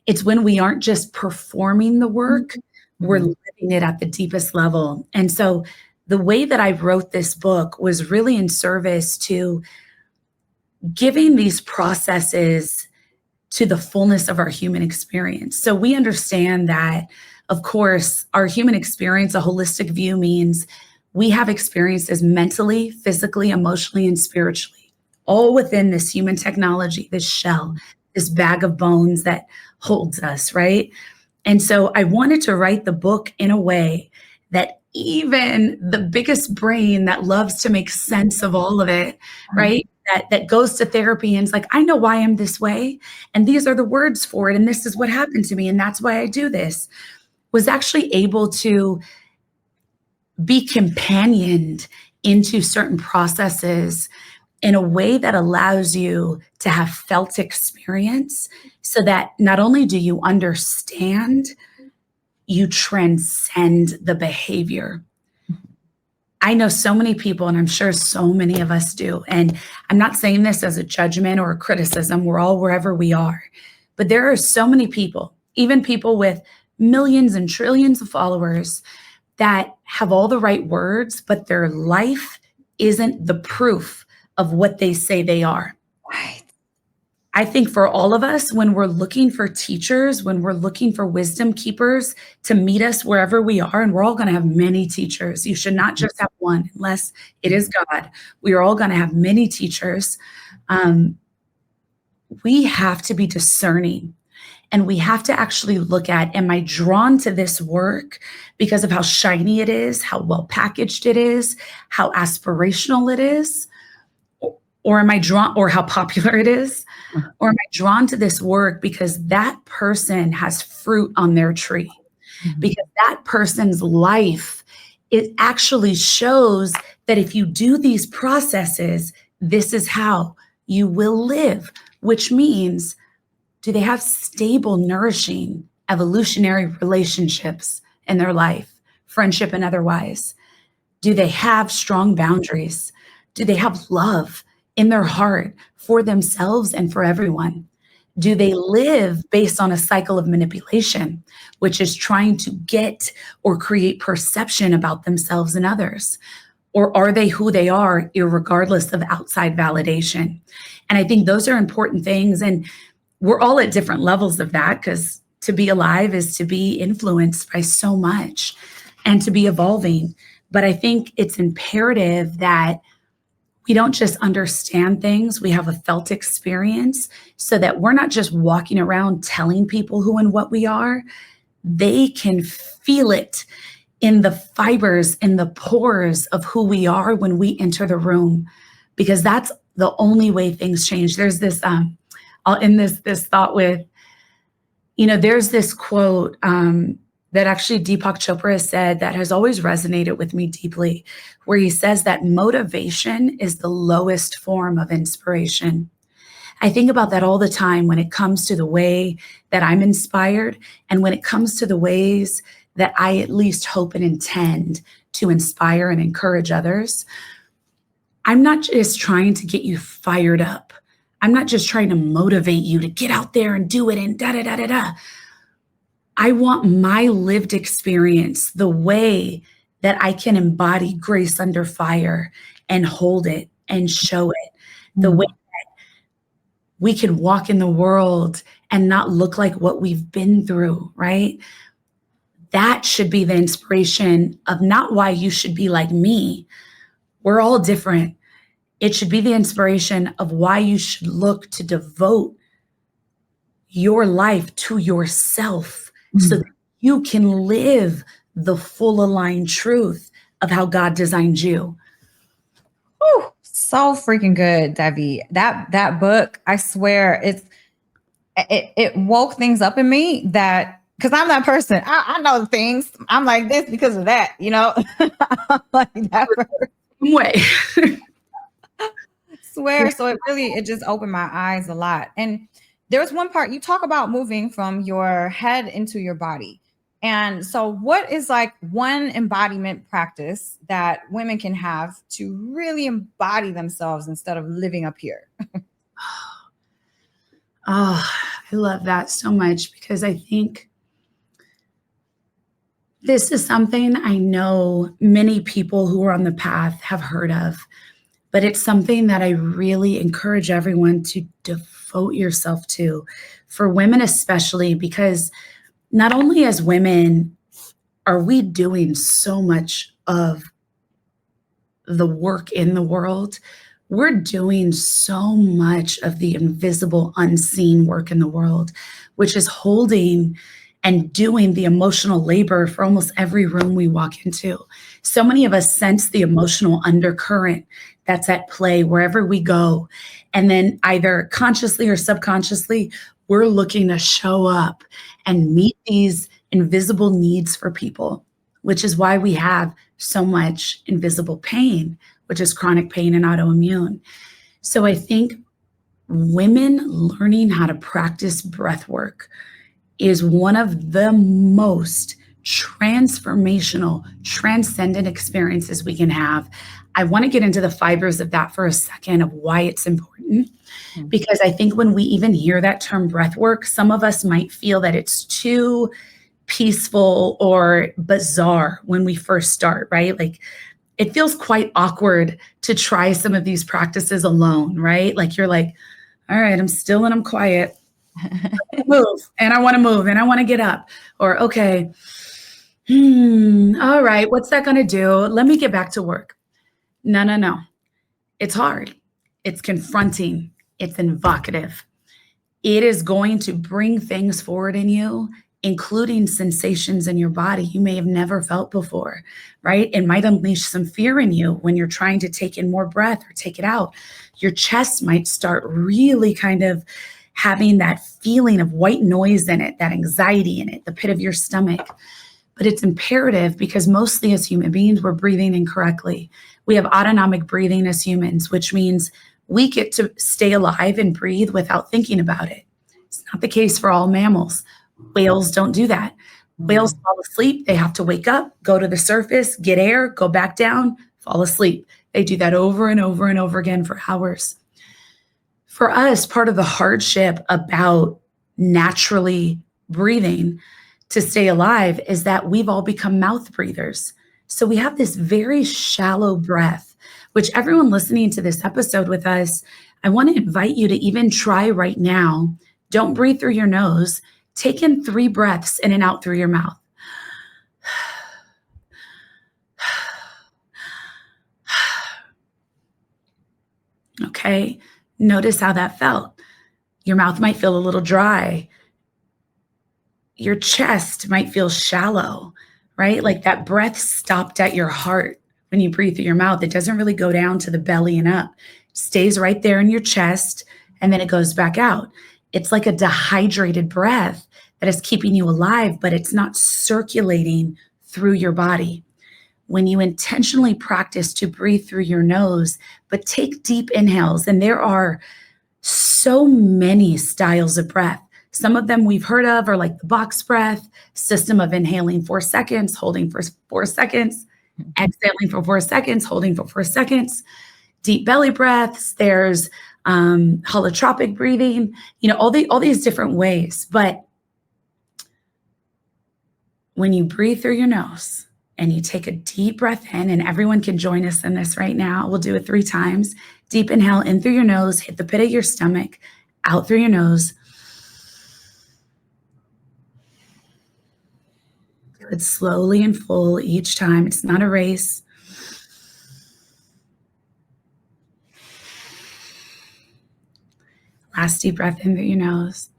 It's when we aren't just performing the work, we're living it at the deepest level. And so the way that I wrote this book was really in service to giving these processes to the fullness of our human experience. So we understand that, of course, our human experience, a holistic view, means we have experiences mentally, physically, emotionally, and spiritually, all within this human technology, this shell, this bag of bones that holds us, right? And so I wanted to write the book in a way that even the biggest brain that loves to make sense of all of it, right? That goes to therapy and is like, I know why I'm this way, and these are the words for it, and this is what happened to me, and that's why I do this, was actually able to be companioned into certain processes in a way that allows you to have felt experience, so that not only do you understand, you transcend the behavior. I know so many people, and I'm sure so many of us do, and I'm not saying this as a judgment or a criticism. We're all wherever we are. But there are so many people, even people with millions and trillions of followers, that have all the right words, but their life isn't the proof of what they say they are. Right. I think for all of us, when we're looking for teachers, when we're looking for wisdom keepers to meet us wherever we are, and we're all going to have many teachers. You should not just have one unless it is God. We are all going to have many teachers. We have to be discerning, and we have to actually look at, am I drawn to this work because of how shiny it is, how well packaged it is, how aspirational it is? Or am I drawn, or how popular it is? Or am I drawn to this work because that person has fruit on their tree? Because that person's life, it actually shows that if you do these processes, this is how you will live, which means, do they have stable, nourishing, evolutionary relationships in their life, friendship and otherwise? Do they have strong boundaries? Do they have love in their heart for themselves and for everyone? Do they live based on a cycle of manipulation, which is trying to get or create perception about themselves and others? Or are they who they are, irregardless of outside validation? And I think those are important things. And we're all at different levels of that, because to be alive is to be influenced by so much and to be evolving. But I think it's imperative that we don't just understand things, we have a felt experience, so that we're not just walking around telling people who and what we are. They can feel it in the fibers, in the pores of who we are when we enter the room, because that's the only way things change. There's this, I'll end this thought with, there's this quote that actually Deepak Chopra has said that has always resonated with me deeply, where he says that motivation is the lowest form of inspiration. I think about that all the time when it comes to the way that I'm inspired, and when it comes to the ways that I at least hope and intend to inspire and encourage others. I'm not just trying to get you fired up. I'm not just trying to motivate you to get out there and do it and da-da-da-da-da. I want my lived experience, the way that I can embody grace under fire and hold it and show it, the way that we can walk in the world and not look like what we've been through, right? That should be the inspiration of not why you should be like me. We're all different. It should be the inspiration of why you should look to devote your life to yourself, so that you can live the full aligned truth of how God designed you. Oh, so freaking good, Devi. That book, I swear, it woke things up in me, that because I'm that person. I know things. I'm like this because of that, I'm like that person. Way. Swear. So it just opened my eyes a lot. And there was one part you talk about moving from your head into your body. And so what is like one embodiment practice that women can have to really embody themselves instead of living up here? Oh, I love that so much, because I think this is something I know many people who are on the path have heard of, but it's something that I really encourage everyone to devote yourself to, for women especially, because not only as women are we doing so much of the work in the world, we're doing so much of the invisible, unseen work in the world, which is holding and doing the emotional labor for almost every room we walk into. So many of us sense the emotional undercurrent that's at play wherever we go. And then either consciously or subconsciously, we're looking to show up and meet these invisible needs for people, which is why we have so much invisible pain, which is chronic pain and autoimmune. So I think women learning how to practice breath work is one of the most transformational, transcendent experiences we can have. I want to get into the fibers of that for a second, of why it's important. Because I think when we even hear that term breath work, some of us might feel that it's too peaceful or bizarre when we first start, right? Like, it feels quite awkward to try some of these practices alone, right? Like, you're like, all right, I'm still and I'm quiet. Move, and I want to move, and I want to get up. Or, okay, all right, what's that going to do? Let me get back to work. No. It's hard. It's confronting. It's invocative. It is going to bring things forward in you, including sensations in your body you may have never felt before, right? It might unleash some fear in you when you're trying to take in more breath or take it out. Your chest might start really kind of having that feeling of white noise in it, that anxiety in it, the pit of your stomach. But it's imperative because mostly as human beings, we're breathing incorrectly. We have autonomic breathing as humans, which means we get to stay alive and breathe without thinking about it. It's not the case for all mammals. Whales don't do that. Whales fall asleep. They have to wake up, go to the surface, get air, go back down, fall asleep. They do that over and over and over again for hours. For us, part of the hardship about naturally breathing to stay alive is that we've all become mouth breathers. So we have this very shallow breath, which everyone listening to this episode with us, I want to invite you to even try right now. Don't breathe through your nose. Take in 3 breaths in and out through your mouth. Okay, notice how that felt. Your mouth might feel a little dry. Your chest might feel shallow, right? Like that breath stopped at your heart when you breathe through your mouth. It doesn't really go down to the belly and up. It stays right there in your chest, and then it goes back out. It's like a dehydrated breath that is keeping you alive, but it's not circulating through your body. When you intentionally practice to breathe through your nose, but take deep inhales, and there are so many styles of breath. Some of them we've heard of are like the box breath, system of inhaling 4 seconds, holding for 4 seconds, exhaling for 4 seconds, holding for 4 seconds, deep belly breaths. There's holotropic breathing, all these different ways. But when you breathe through your nose and you take a deep breath in, and everyone can join us in this right now. We'll do it 3 times. Deep inhale in through your nose, hit the pit of your stomach, out through your nose. Do it slowly and full each time. It's not a race. Last deep breath in through your nose.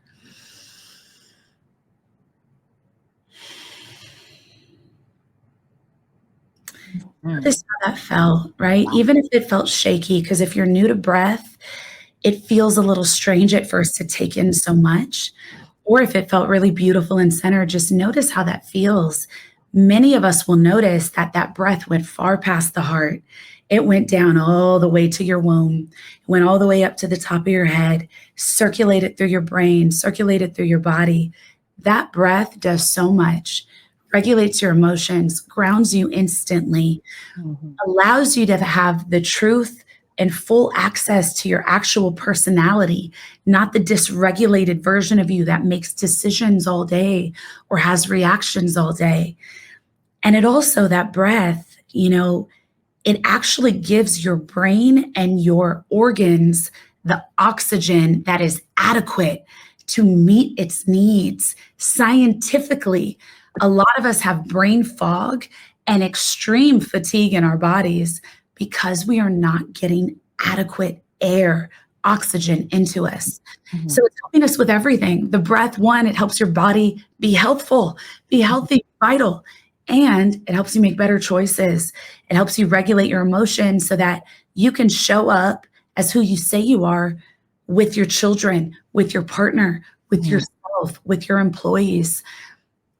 Notice how that felt, right? Even if it felt shaky, because if you're new to breath, it feels a little strange at first to take in so much. Or if it felt really beautiful and centered, just notice how that feels. Many of us will notice that that breath went far past the heart. It went down all the way to your womb, went all the way up to the top of your head, circulated through your brain, circulated through your body. That breath does so much. Regulates your emotions, grounds you instantly, allows you to have the truth and full access to your actual personality, not the dysregulated version of you that makes decisions all day or has reactions all day. And it also, that breath, it actually gives your brain and your organs the oxygen that is adequate to meet its needs. Scientifically, a lot of us have brain fog and extreme fatigue in our bodies because we are not getting adequate air, oxygen into us. So it's helping us with everything. The breath, one, it helps your body be healthful, be healthy, vital, and it helps you make better choices. It helps you regulate your emotions so that you can show up as who you say you are with your children, with your partner, with yourself, with your employees,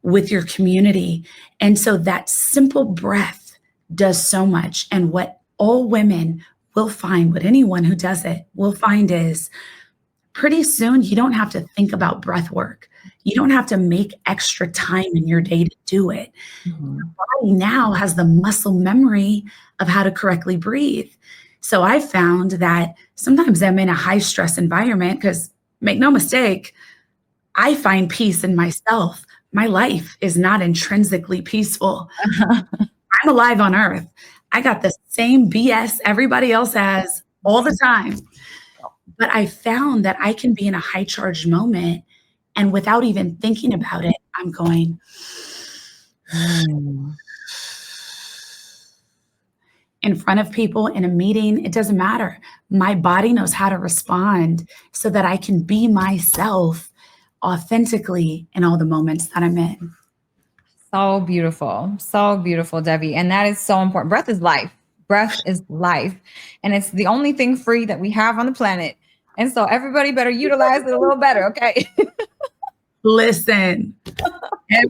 with your community. And so that simple breath does so much. And what all women will find, what anyone who does it will find, is pretty soon you don't have to think about breath work. You don't have to make extra time in your day to do it. Mhm. Your body now has the muscle memory of how to correctly breathe. So I found that sometimes I'm in a high stress environment because, make no mistake, I find peace in myself. My life is not intrinsically peaceful. I'm alive on earth. I got the same BS everybody else has all the time. But I found that I can be in a high charged moment, and without even thinking about it, I'm going in front of people in a meeting. It doesn't matter. My body knows how to respond so that I can be myself authentically in all the moments that I'm in. So beautiful, Devi. And that is so important. Breath is life. Breath is life. And it's the only thing free that we have on the planet. And so everybody better utilize it a little better, okay? Listen,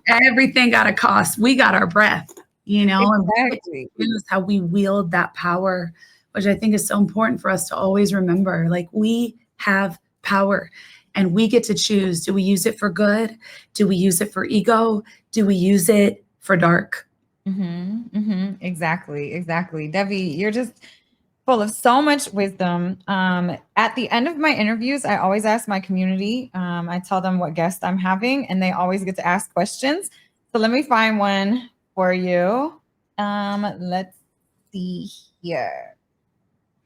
everything got a cost. We got our breath, Exactly. and is how we wield that power, which I think is so important for us to always remember. Like, we have power and we get to choose. Do we use it for good? Do we use it for ego? Do we use it for dark? Exactly. Devi, you're just full of so much wisdom. At the end of my interviews, I always ask my community, I tell them what guest I'm having, and they always get to ask questions. So let me find one for you. Let's see here.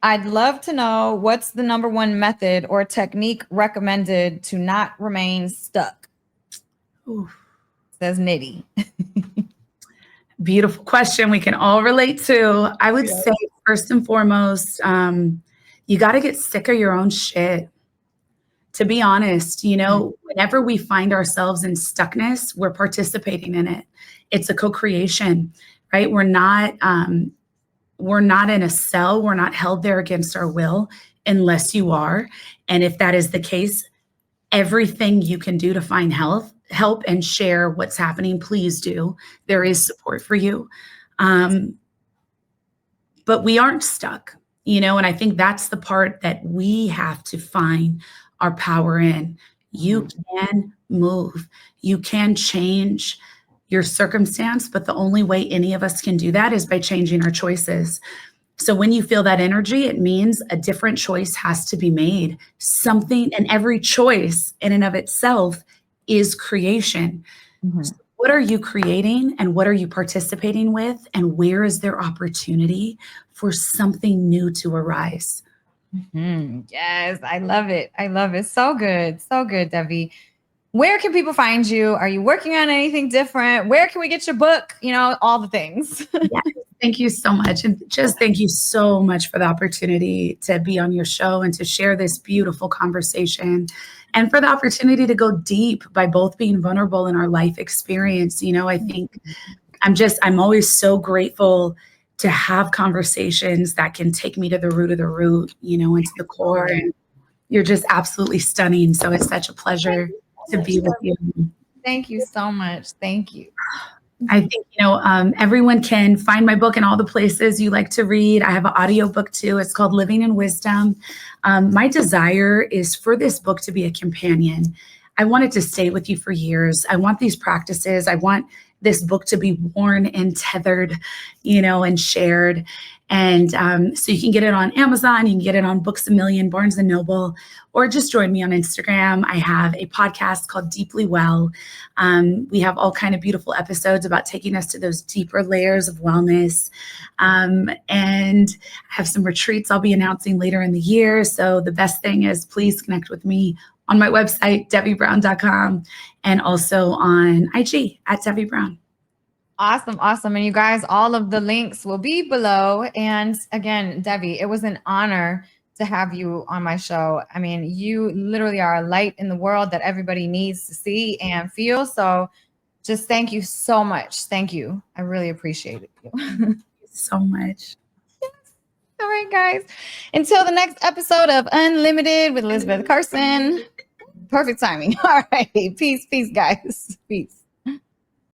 I'd love to know, what's the number one method or technique recommended to not remain stuck? Ooh. Says Nitty. Beautiful question we can all relate to. I would say, first and foremost, you got to get sick of your own shit. To be honest, whenever we find ourselves in stuckness, we're participating in it. It's a co-creation, right? We're not in a cell. We're not held there against our will, unless you are. And if that is the case, everything you can do to find help and share what's happening, please do. There is support for you. But we aren't stuck, and I think that's the part that we have to find our power in. You can move. You can change your circumstance, but the only way any of us can do that is by changing our choices. So when you feel that energy, it means a different choice has to be made. Something, and every choice in and of itself is creation. So what are you creating, and what are you participating with, and where is there opportunity for something new to arise? Yes, I love it. So good, Devi. Where can people find you? Are you working on anything different? Where can we get your book? All the things. Yes, thank you so much. And just thank you so much for the opportunity to be on your show and to share this beautiful conversation, and for the opportunity to go deep by both being vulnerable in our life experience. I think I'm always so grateful to have conversations that can take me to the root of the root, into the core. And you're just absolutely stunning. So it's such a pleasure to be with you. Thank you so much. Thank you. I think, everyone can find my book in all the places you like to read. I have an audio book too. It's called Living in Wisdom. My desire is for this book to be a companion. I want it to stay with you for years. I want these practices. I want this book to be worn and tethered, and shared. And so you can get it on Amazon, you can get it on Books A Million, Barnes & Noble, or just join me on Instagram. I have a podcast called Deeply Well. We have all kind of beautiful episodes about taking us to those deeper layers of wellness. And I have some retreats I'll be announcing later in the year. So the best thing is, please connect with me on my website, DeviBrown.com, and also on IG at Devi Brown. Awesome. And you guys, all of the links will be below. And again, Devi, it was an honor to have you on my show. I mean, you literally are a light in the world that everybody needs to see and feel. So just thank you so much. Thank you. I really appreciate it. Thank you so much. All right, guys. Until the next episode of Unlimited with Elisabeth Carson. Perfect timing. All right. Peace, guys. Peace.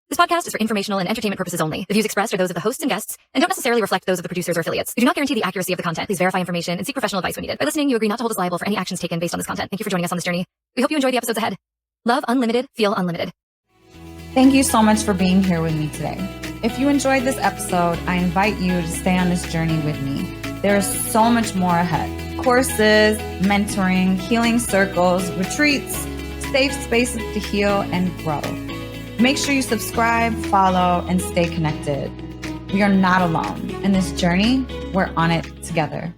This podcast is for informational and entertainment purposes only. The views expressed are those of the hosts and guests and don't necessarily reflect those of the producers or affiliates. We do not guarantee the accuracy of the content. Please verify information and seek professional advice when needed. By listening, you agree not to hold us liable for any actions taken based on this content. Thank you for joining us on this journey. We hope you enjoy the episodes ahead. Love unlimited, feel unlimited. Thank you so much for being here with me today. If you enjoyed this episode, I invite you to stay on this journey with me. There is so much more ahead. Courses, mentoring, healing circles, retreats, safe spaces to heal and grow. Make sure you subscribe, follow, and stay connected. We are not alone. In this journey, we're on it together.